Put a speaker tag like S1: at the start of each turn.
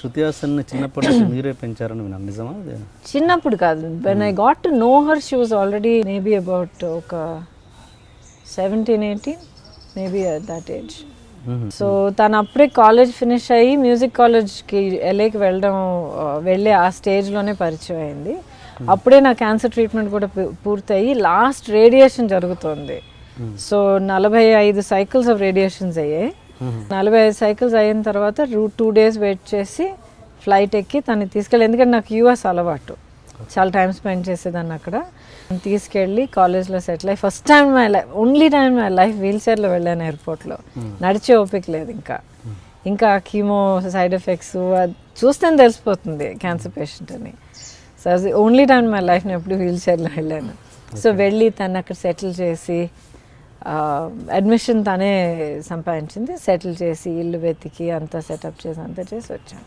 S1: శృతి హాసన్ చిన్నప్పటి నుంచి మీరే పెంచారని విన్నాను, నిజమా అది?
S2: చిన్నప్పుడు కాదు, when I got to know her she was already maybe about ఒక 17-18 maybe at that age. So తను అప్పుడే కాలేజ్ ఫినిష్ అయ్యి మ్యూజిక్ కాలేజ్కి ఎల్ఏకి వెళ్ళే ఆ స్టేజ్లోనే పరిచయం అయింది. అప్పుడే నా క్యాన్సర్ ట్రీట్మెంట్ కూడా పూర్తయి లాస్ట్ రేడియేషన్ జరుగుతుంది. సో 45 సైకిల్స్ ఆఫ్ రేడియేషన్స్ అయ్యాయి. 45 సైకిల్స్ అయిన తర్వాత 2 days వెయిట్ చేసి ఫ్లైట్ ఎక్కి తను తీసుకెళ్ళి, ఎందుకంటే నాకు యూఎస్ అలవాటు, చాలా టైం స్పెండ్ చేసేదాన్ని అక్కడ. తీసుకెళ్ళి కాలేజ్లో సెటిల్ అయ్యి first time my life, only time my life wheel చైర్లో వెళ్ళాను ఎయిర్పోర్ట్లో. నడిచే ఓపిక లేదు ఇంకా కీమో సైడ్ ఎఫెక్ట్స్ చూస్తేనే తెలిసిపోతుంది క్యాన్సర్ పేషెంట్ అని. సో అది ఓన్లీ టైం మై లైఫ్ నేను ఎప్పుడు వీల్ చైర్లో వెళ్ళాను. సో వెళ్ళి తను అక్కడ సెటిల్ చేసి అడ్మిషన్ తనే సంపాదించింది, సెటిల్ చేసి ఇల్లు వెతికి అంతా సెటప్ చేసి అంతా చేసి వచ్చాను.